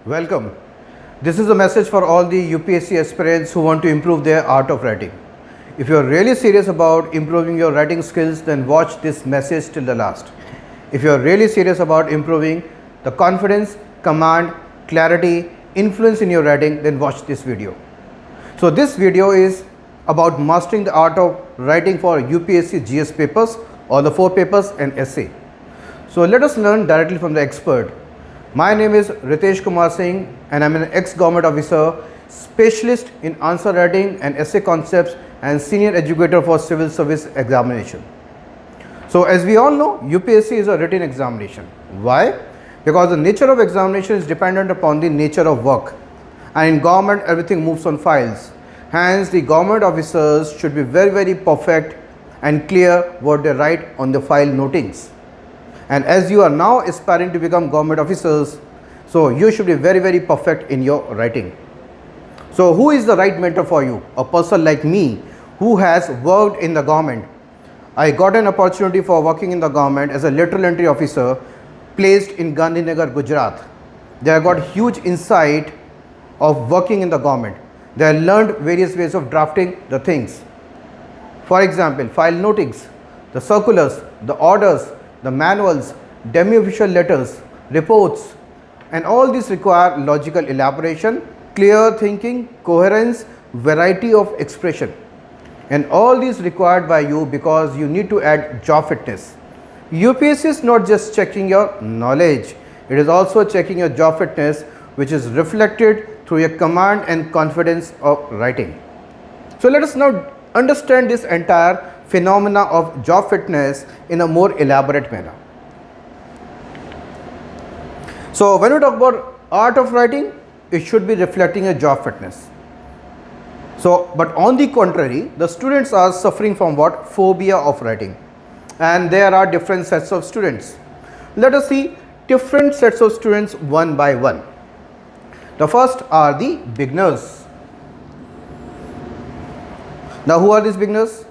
Welcome. This is a message for all the UPSC aspirants who want to improve their art of writing. If you are really serious about improving your writing skills, then watch this message till the last. If you are really serious about improving the confidence, command, clarity, influence in your writing, then watch this video. So this video is about mastering the art of writing for UPSC GS papers or the 4 papers and essay. So let us learn directly from the expert. My name is Ritesh Kumar Singh and I am an ex-government officer, specialist in answer writing and essay concepts and senior educator for civil service examination. So as we all know, UPSC is a written examination. Why? Because the nature of examination is dependent upon the nature of work, and in government everything moves on files. Hence the government officers should be very perfect and clear what they write on the file notings. And as you are now aspiring to become government officers, so you should be very perfect in your writing. So who is the right mentor for you? A person like me who has worked in the government. I got an opportunity for working in the government as a lateral entry officer placed in Gandhinagar, Gujarat. There I got huge insight of working in the government. They learned various ways of drafting the things. For example, file notings, the circulars, the orders, the manuals, demi-official letters, reports, and all these require logical elaboration, clear thinking, coherence, variety of expression. And all these required by you because you need to add job fitness. UPSC is not just checking your knowledge, it is also checking your job fitness, which is reflected through your command and confidence of writing. So let us now understand this entire phenomena of job fitness in a more elaborate manner. So when we talk about art of writing, it should be reflecting a job fitness. So but on the contrary, the students are suffering from what? Phobia of writing, and there are different sets of students. Let us see different sets of students one by one. The first are the beginners. Now who are these beginners?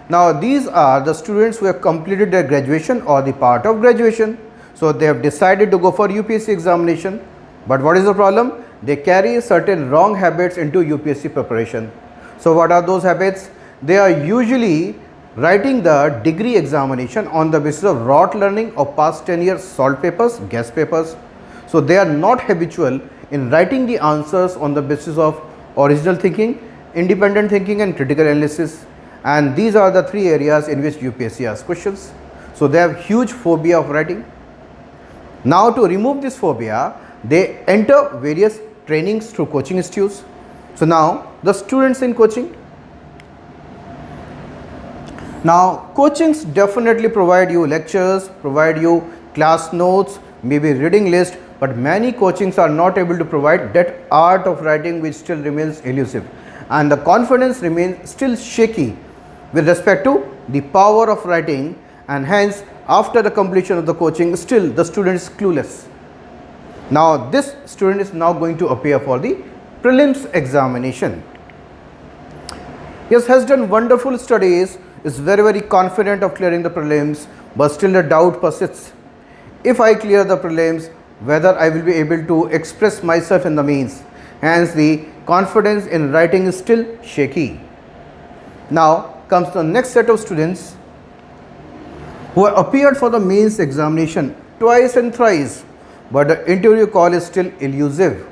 Now these are the students who have completed their graduation or the part of graduation. So they have decided to go for UPSC examination. But what is the problem? They carry certain wrong habits into UPSC preparation. So what are those habits? They are usually writing the degree examination on the basis of rote learning of past 10 years salt papers, guess papers. So they are not habitual in writing the answers on the basis of original thinking, independent thinking and critical analysis. And these are the 3 areas in which UPSC asks questions. So they have huge phobia of writing. Now to remove this phobia, they enter various trainings through coaching institutes. So now the students in coaching. Now coachings definitely provide you lectures, provide you class notes, maybe reading list, but many coachings are not able to provide that art of writing which still remains elusive, and the confidence remains still shaky with respect to the power of writing, and hence after the completion of the coaching still the student is clueless. Now this student is now going to appear for the prelims examination. Yes, has done wonderful studies, is very confident of clearing the prelims, but still the doubt persists. If I clear the prelims, whether I will be able to express myself in the mains. Hence the confidence in writing is still shaky. Now comes the next set of students who have appeared for the mains examination twice and thrice, but the interview call is still elusive,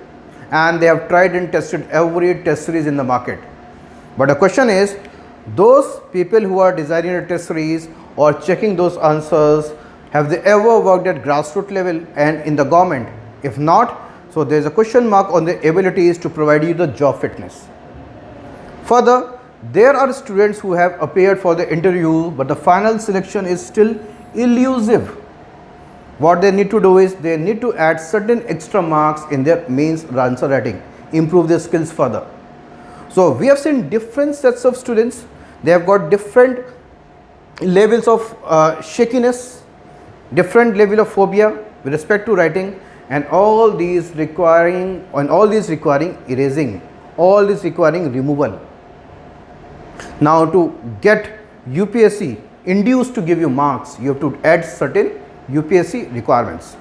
and they have tried and tested every test series in the market. But the question is, those people who are designing a test series or checking those answers, have they ever worked at grassroots level and in the government? If not, so there is a question mark on their abilities to provide you the job fitness. Further, there are students who have appeared for the interview, but the final selection is still elusive. What they need to do is they need to add certain extra marks in their mains answer writing, improve their skills further. So we have seen different sets of students. They have got different levels of shakiness, different level of phobia with respect to writing, and all these requiring erasing, all this requiring removal. Now to get UPSC induced to give you marks, you have to add certain UPSC requirements.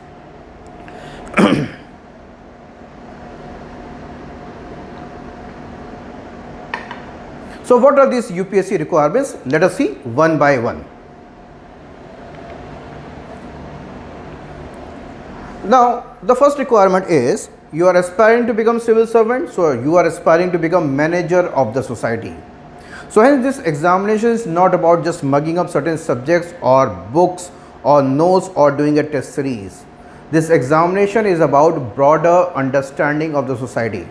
So what are these UPSC requirements? Let us see one by one. Now the first requirement is you are aspiring to become civil servant, so you are aspiring to become manager of the society. So hence this examination is not about just mugging up certain subjects or books or notes or doing a test series. This examination is about broader understanding of the society.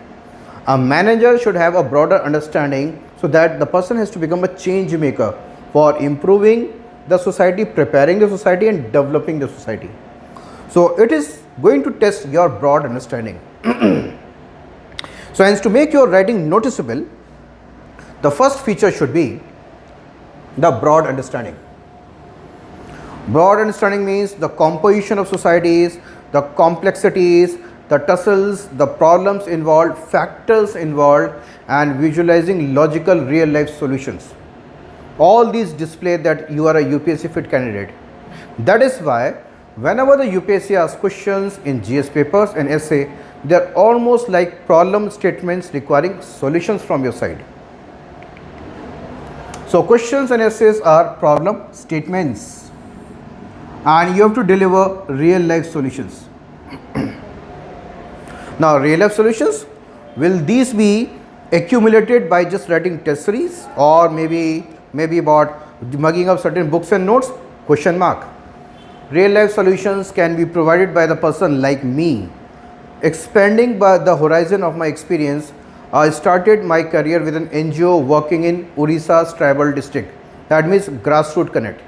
A manager should have a broader understanding so that the person has to become a change maker for improving the society, preparing the society and developing the society. So it is going to test your broad understanding. So hence to make your writing noticeable, the first feature should be the broad understanding. Broad understanding means the composition of societies, the complexities, the tussles, the problems involved, factors involved, and visualizing logical real life solutions. All these display that you are a UPSC fit candidate. That is why whenever the UPSC asks questions in GS papers and essay, they are almost like problem statements requiring solutions from your side. So questions and essays are problem statements and you have to deliver real life solutions. Now real life solutions, will these be accumulated by just writing test series or maybe about mugging up certain books and notes? Question mark. Real life solutions can be provided by the person like me. Expanding by the horizon of my experience, I started my career with an NGO working in Odisha's tribal district. That means Grassroots Connect.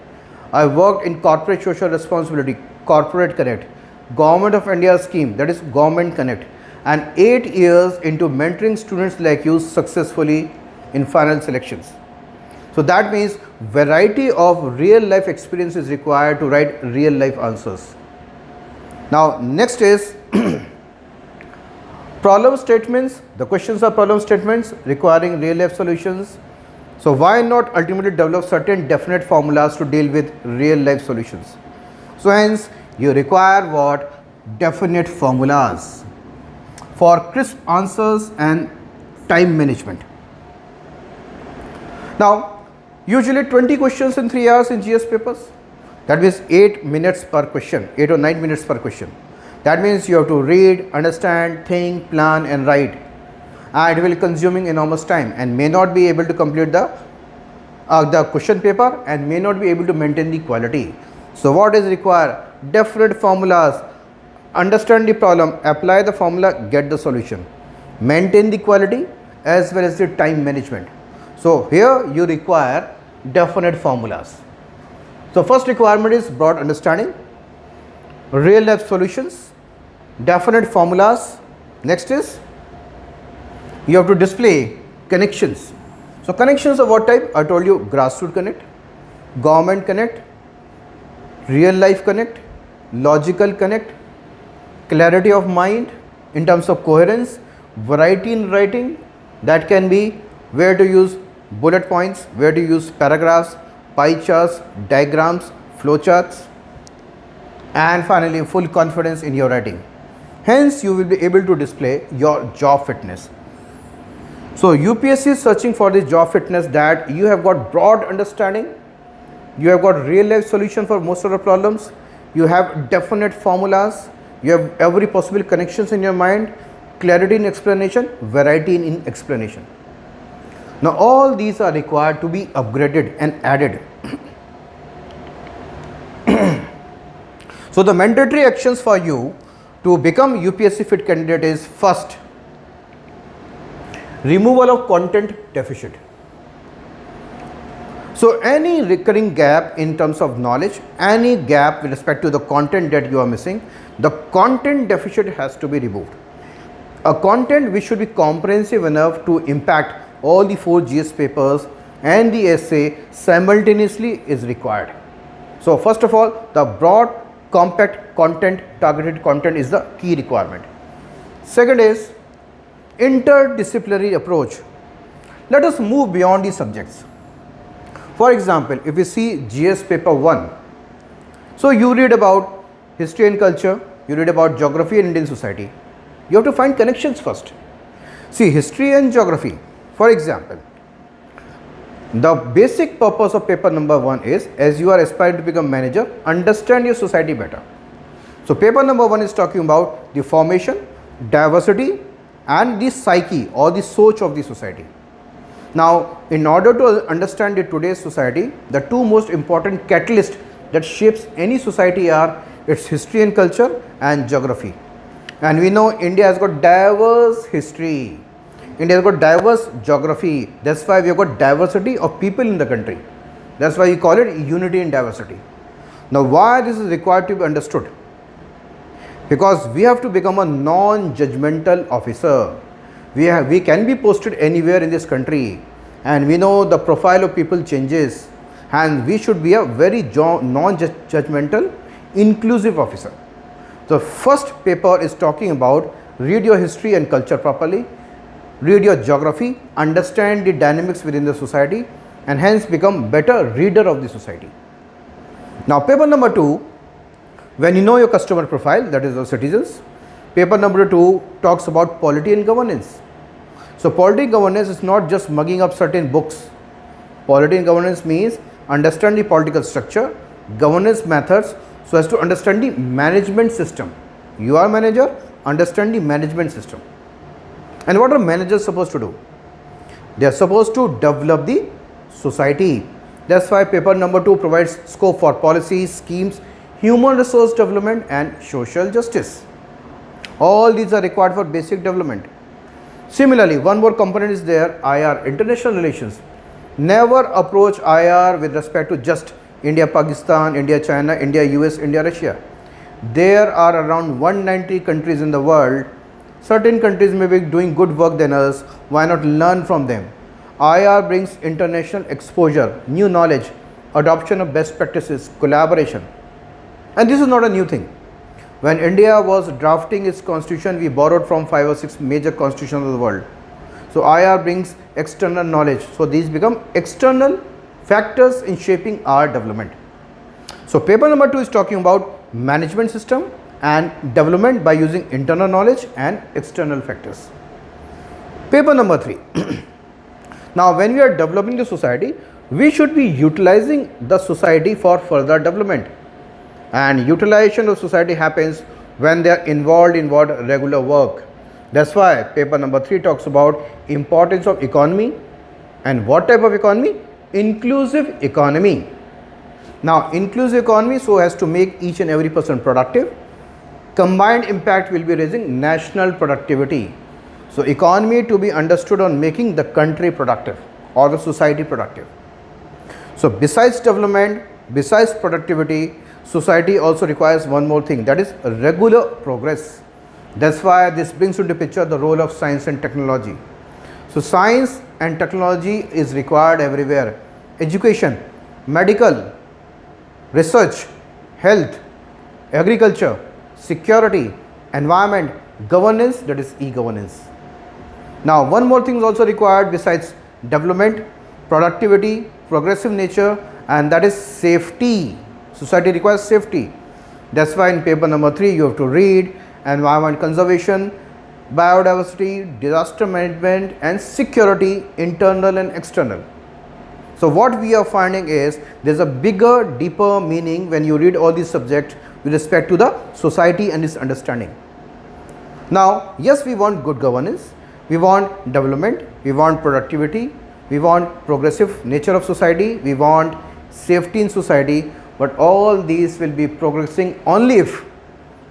I worked in corporate social responsibility, Corporate Connect, Government of India scheme, that is Government Connect, and 8 years into mentoring students like you successfully in final selections. So that means variety of real life experience is required to write real life answers. Now next is problem statements. The questions are problem statements requiring real life solutions. So why not ultimately develop certain definite formulas to deal with real life solutions? So hence you require what? Definite formulas for crisp answers and time management. Now usually 20 questions in 3 hours in GS papers. That means 8 minutes per question, 8 or 9 minutes per question. That means you have to read, understand, think, plan and write, and it will consuming enormous time and may not be able to complete the question paper and may not be able to maintain the quality. So what is required? Definite formulas. Understand the problem, apply the formula, get the solution, maintain the quality as well as the time management. So here you require definite formulas. So first requirement is broad understanding, real life solutions, definite formulas. Next is you have to display connections. So connections of what type? I told you Grassroots Connect, Government Connect, Real Life Connect, Logical Connect, clarity of mind in terms of coherence, variety in writing, that can be where to use bullet points, where to use paragraphs, pie charts, diagrams, flow charts, and finally full confidence in your writing. Hence you will be able to display your job fitness. So UPSC is searching for this job fitness, that you have got broad understanding, you have got real life solution for most of the problems, you have definite formulas, you have every possible connections in your mind, clarity in explanation, variety in explanation. Now all these are required to be upgraded and added. So the mandatory actions for you to become UPSC fit candidate is first, removal of content deficit. So any recurring gap in terms of knowledge, any gap with respect to the content that you are missing, the content deficit has to be removed. A content which should be comprehensive enough to impact all the 4 GS papers and the essay simultaneously is required. So first of all, the broad, compact content, targeted content is the key requirement. Second is interdisciplinary approach. Let us move beyond the subjects. For example, if you see GS paper 1, so you read about history and culture, you read about geography and Indian society. You have to find connections first. See, history and geography, for example, The basic purpose of paper number 1 is, as you are aspiring to become manager, understand your society better. So paper number 1 is talking about the formation, diversity and the psyche or the soch of the society. Now, in order to understand the today's society, the two most important catalysts that shapes any society are its history and culture and geography. And we know India has got diverse history. India has got diverse geography. That's why we have got diversity of people in the country. That's why we call it unity in diversity. Now, why this is required to be understood? Because we have to become a non-judgmental officer. We can be posted anywhere in this country, and we know the profile of people changes, and we should be a very non-judgmental, inclusive officer. The first paper is talking about read your history and culture properly, read your geography, understand the dynamics within the society, and hence become better reader of the society. Now paper number 2, when you know your customer profile, that is the citizens. Paper number 2 talks about polity and governance. So polity and governance is not just mugging up certain books. Polity and governance means understand the political structure, governance methods, so as to understand the management system. You are manager, understand the management system. And what are managers supposed to do? They are supposed to develop the society. That's why paper number 2 provides scope for policies, schemes, human resource development and social justice. All these are required for basic development. Similarly, one more component is there, IR, international relations. Never approach IR with respect to just India, Pakistan, India, China, India, US, India, Russia. There are around 190 countries in the world. Certain countries may be doing good work than us. Why not learn from them? IR brings international exposure, new knowledge, adoption of best practices, collaboration. And this is not a new thing. When India was drafting its constitution, we borrowed from 5 or 6 major constitutions of the world. So IR brings external knowledge. So these become external factors in shaping our development. So paper number 2 is talking about management system and development by using internal knowledge and external factors. Paper number 3. Now when we are developing the society, we should be utilizing the society for further development. And utilization of society happens when they are involved in what regular work. That's why paper number 3 talks about importance of economy. And what type of economy? Inclusive economy. Now inclusive economy so as to make each and every person productive. Combined impact will be raising national productivity. So economy to be understood on making the country productive or the society productive. So besides development, besides productivity, society also requires one more thing, that is regular progress. That's why this brings into picture the role of science and technology. So science and technology is required everywhere. Education, medical, research, health, agriculture, security, environment, governance, that is e-governance. Now one more thing is also required besides development, productivity, progressive nature, and that is safety. Society requires safety. That's why in paper number 3 you have to read environment conservation, biodiversity, disaster management and security, internal and external. So what we are finding is there's a bigger, deeper meaning when you read all these subjects with respect to the society and its understanding. Now, yes, we want good governance, we want development, we want productivity, we want progressive nature of society, we want safety in society, but all these will be progressing only if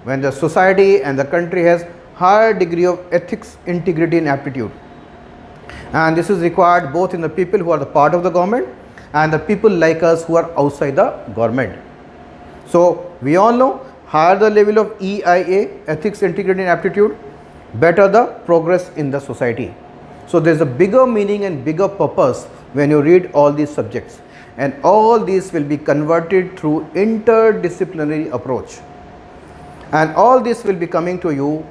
when the society and the country has higher degree of ethics, integrity and aptitude. And this is required both in the people who are the part of the government and the people like us who are outside the government. So we all know higher the level of EIA, ethics, integrity and aptitude, better the progress in the society. So there is a bigger meaning and bigger purpose when you read all these subjects, and all these will be converted through interdisciplinary approach, and all this will be coming to you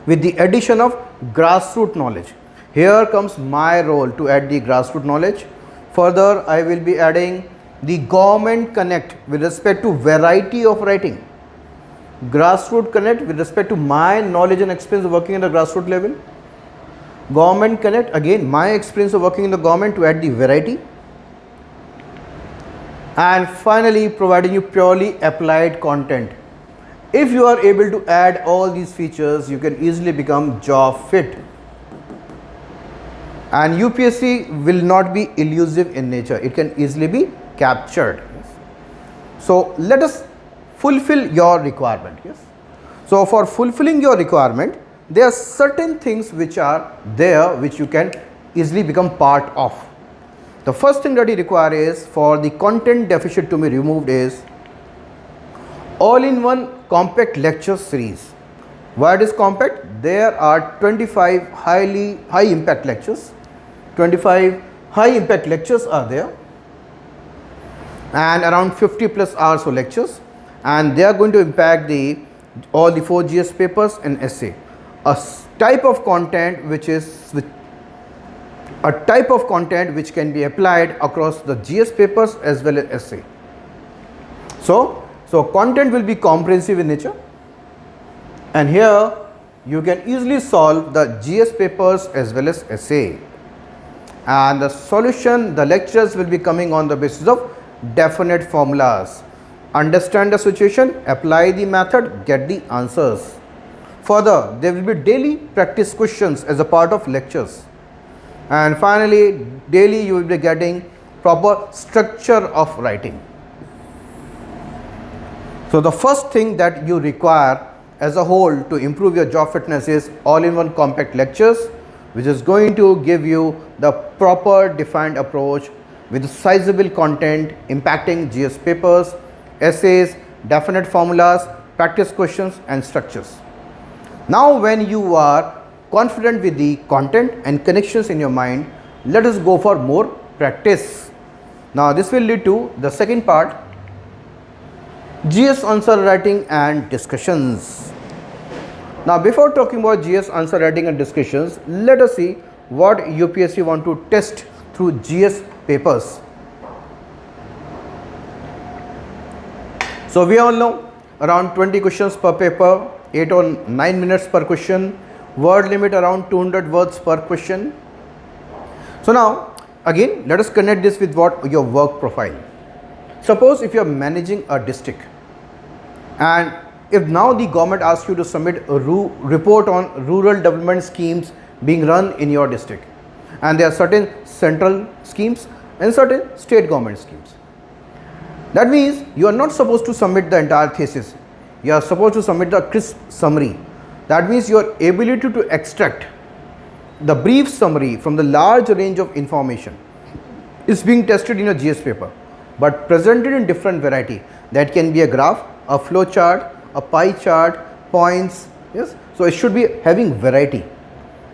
with the addition of grassroots knowledge. Here comes my role to add the grassroots knowledge. Further, I will be adding the government connect with respect to variety of writing, grassroots connect with respect to my knowledge and experience working at the grassroots level, Government Connect, again my experience of working in the government to add the variety. And finally, providing you purely applied content. If you are able to add all these features, you can easily become job fit. And UPSC will not be elusive in nature, it can easily be captured. So let us fulfill your requirement. Yes. So for fulfilling your requirement, there are certain things which are there which you can easily become part of. The first thing that you require is, for the content deficit to be removed, is all-in-one compact lecture series. Why it is compact? There are 25 high impact lectures. 25 high impact lectures are there, and around 50 plus hours of lectures, and they are going to impact all the 4 GS papers and essay. A type of content which can be applied across the GS papers as well as essay. So content will be comprehensive in nature, and here you can easily solve the GS papers as well as essay. And the solution, the lectures will be coming on the basis of definite formulas. Understand the situation, apply the method, get the answers. Further, there will be daily practice questions as a part of lectures. And finally, daily you will be getting proper structure of writing. So the first thing that you require as a whole to improve your job fitness is all-in-one compact lectures, which is going to give you the proper defined approach with sizable content impacting GS papers, essays, definite formulas, practice questions and structures. Now when you are confident with the content and connections in your mind, let us go for more practice. Now this will lead to the second part, GS answer writing and discussions. Now before talking about GS answer writing and discussions, let us see what UPSC want to test through GS papers. So we all know around 20 questions per paper, 8 or 9 minutes per question, word limit around 200 words per question. So now again let us connect this with what your work profile. Suppose if you are managing a district, and if now the government asks you to submit a report on rural development schemes being run in your district, and there are certain central schemes and certain state government schemes. That means you are not supposed to submit the entire thesis, you are supposed to submit the crisp summary. That means your ability to extract the brief summary from the large range of information is being tested in a GS paper, but presented in different variety. That can be a graph, a flow chart, a pie chart, points. Yes, so it should be having variety,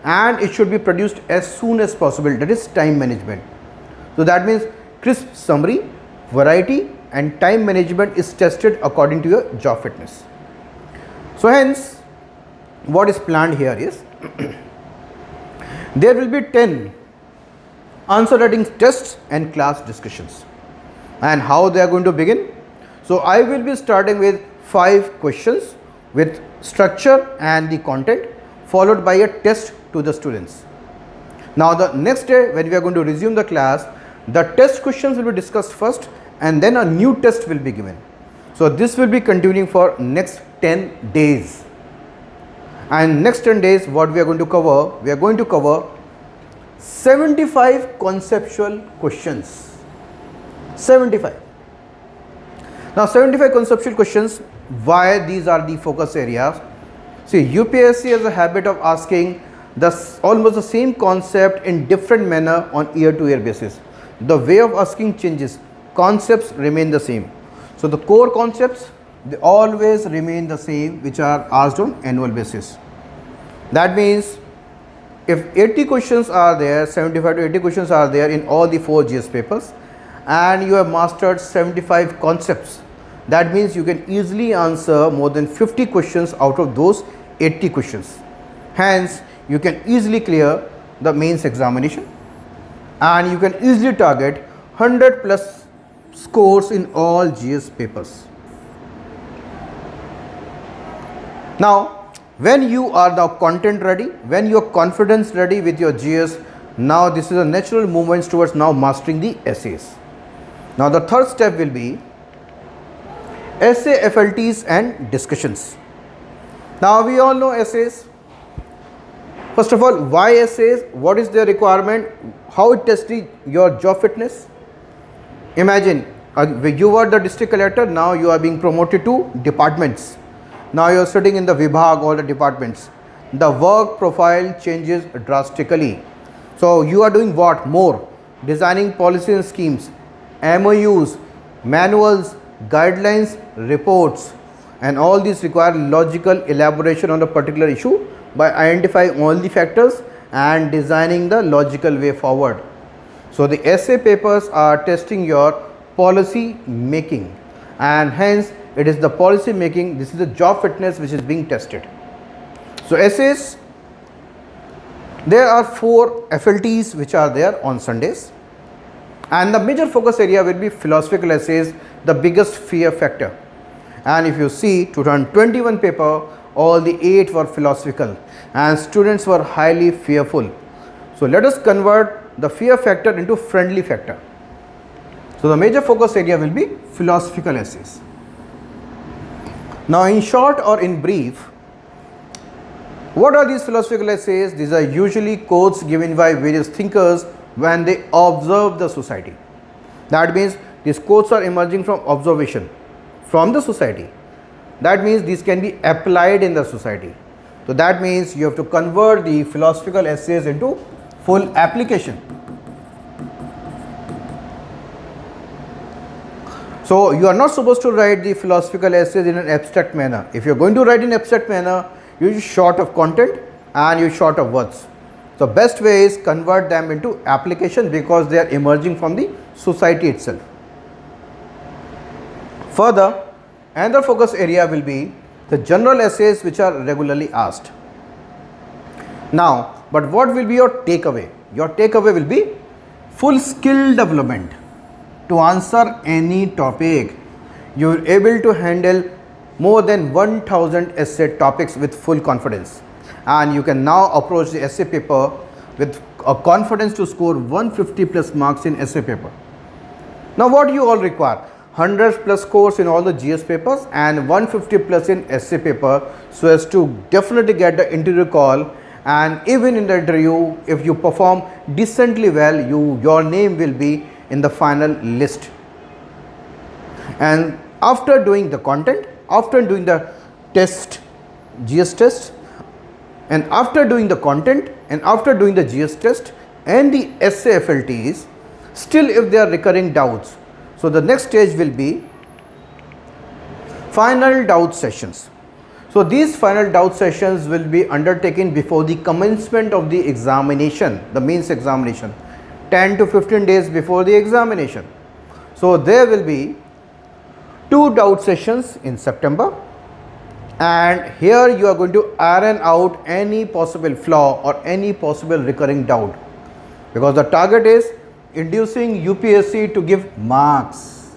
and it should be produced as soon as possible. That is time management. So that means crisp summary, variety and time management is tested according to your job fitness. So hence what is planned here is there will be 10 answer writing tests and class discussions. And how they are going to begin? So I will be starting with 5 questions with structure and the content, followed by a test to the students. Now the next day when we are going to resume the class, the test questions will be discussed first, and then a new test will be given. So this will be continuing for next 10 days. And next 10 days what we are going to cover? We are going to cover 75 conceptual questions. 75. Now 75 conceptual questions. Why these are the focus areas? See, UPSC has a habit of asking almost the same concept in different manner on year-to-year basis. The way of asking changes, concepts remain the same. So the core concepts, they always remain the same, which are asked on annual basis. That means if 80 questions are there, 75 to 80 questions are there in all the 4 GS papers, and you have mastered 75 concepts, that means you can easily answer more than 50 questions out of those 80 questions. Hence you can easily clear the mains examination, and you can easily target 100 plus scores in all GS papers. Now When you are now content ready, when you are confidence ready with your GS, now this is a natural movement towards now mastering the essays. Now the third step will be essay FLTs and discussions. Now we all know essays. First of all, why essays? What is their requirement? How it tests your job fitness? Imagine you were the district collector, now you are being promoted to departments. Now you are sitting in the Vibhag, all the departments. The work profile changes drastically. So you are doing what? More. Designing policies and schemes, MOUs, manuals, guidelines, reports, and all these require logical elaboration on a particular issue by identifying all the factors and designing the logical way forward. So the essay papers are testing your policy making, and hence it is the policy making, this is the job fitness which is being tested. So essays, there are 4 FLTs which are there on Sundays, and the major focus area will be philosophical essays, the biggest fear factor. And if you see 2021 paper, all the 8 were philosophical and students were highly fearful. So let us convert the fear factor into friendly factor. So the major focus area will be philosophical essays. Now in short or in brief, what are these philosophical essays? These are usually quotes given by various thinkers when they observe the society. That means these quotes are emerging from observation from the society. That means these can be applied in the society. So that means you have to convert the philosophical essays into full application. So you are not supposed to write the philosophical essays in an abstract manner. If you are going to write in abstract manner, you use short of content and you short of words. So best way is convert them into application because they are emerging from the society itself. Further, another focus area will be the general essays which are regularly asked. Now, but what will be your takeaway? Your takeaway will be full skill development. To answer any topic, you are able to handle more than 1000 essay topics with full confidence, and you can now approach the essay paper with a confidence to score 150 plus marks in essay paper. Now what you all require? 100 plus scores in all the GS papers and 150 plus in essay paper, so as to definitely get the interview call. And even in the interview, if you perform decently well, your name will be in the final list. And after doing the content, after doing the test, GS test, and after doing the content and after doing the GS test and the essay FLTs, still if there are recurring doubts, so the next stage will be final doubt sessions. So these final doubt sessions will be undertaken before the commencement of the examination, the mains examination, 10 to 15 days before the examination. So there will be 2 doubt sessions in September, and here you are going to iron out any possible flaw or any possible recurring doubt, because the target is inducing UPSC to give marks.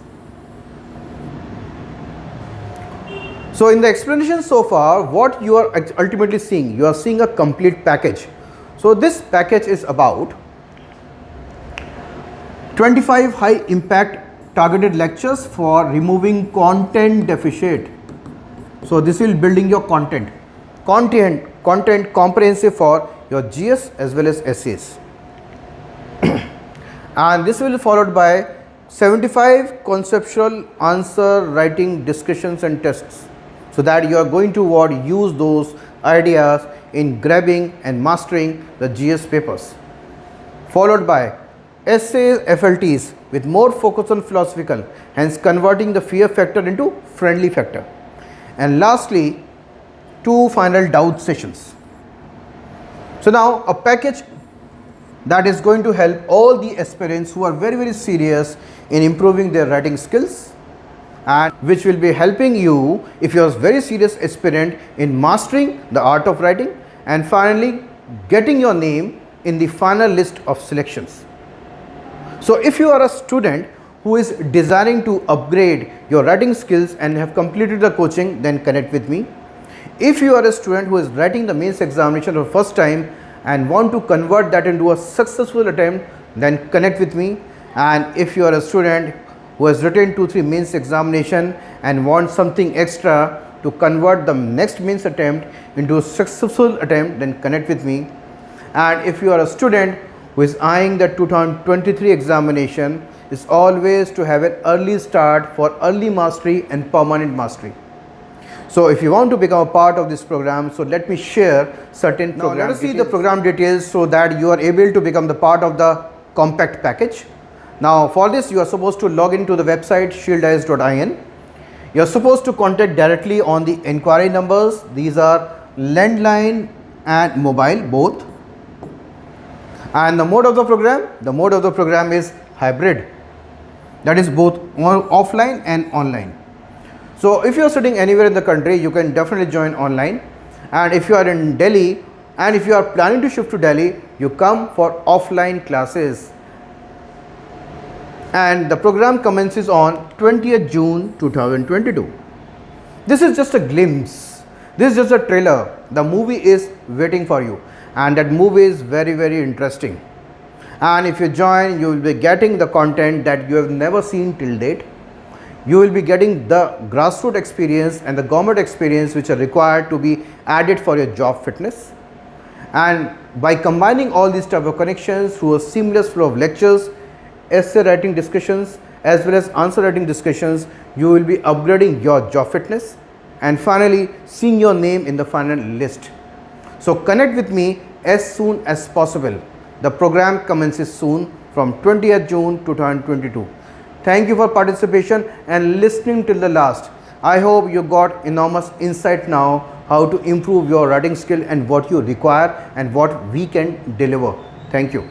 So in the explanation so far, what you are ultimately seeing, you are seeing a complete package. So this package is about 25 high impact targeted lectures for removing content deficit. So this will building your content comprehensive for your GS as well as essays. And this will be followed by 75 conceptual answer writing discussions and tests, so that you are going to use those ideas in grabbing and mastering the GS papers, followed by essays FLTs with more focus on philosophical, hence converting the fear factor into friendly factor, and lastly 2 final doubt sessions. So now a package that is going to help all the aspirants who are very serious in improving their writing skills, and which will be helping you if you are a very serious aspirant in mastering the art of writing and finally getting your name in the final list of selections. So if you are a student who is desiring to upgrade your writing skills and have completed the coaching, then connect with me. If you are a student who is writing the mains examination for the first time and want to convert that into a successful attempt, then connect with me. And if you are a student who has written 2-3 mains examination and want something extra to convert the next mains attempt into a successful attempt, then connect with me. And if you are a student who is eyeing the 2023 examination, is always to have an early start for early mastery and permanent mastery. So if you want to become a part of this program, so let me share certain program. Now let us see the program details so that you are able to become the part of the compact package. Now for this, you are supposed to log into the website shieldice.in. You are supposed to contact directly on the inquiry numbers. These are landline and mobile both. And the mode of the program is hybrid, that is both offline and online. So if you are sitting anywhere in the country, you can definitely join online. And if you are in Delhi and if you are planning to shift to Delhi, you come for offline classes. And the program commences on 20th June 2022. This is just a glimpse. This is just a trailer. The movie is waiting for you, and that movie is very, very interesting. And if you join, you will be getting the content that you have never seen till date. You will be getting the grassroots experience and the government experience which are required to be added for your job fitness. And by combining all these type of connections through a seamless flow of lectures, essay writing discussions as well as answer writing discussions, you will be upgrading your job fitness and finally seeing your name in the final list. So connect with me as soon as possible. The program commences soon from 20th June 2022. Thank you for participation and listening till the last. I hope you got enormous insight now how to improve your writing skill and what you require and what we can deliver. Thank you.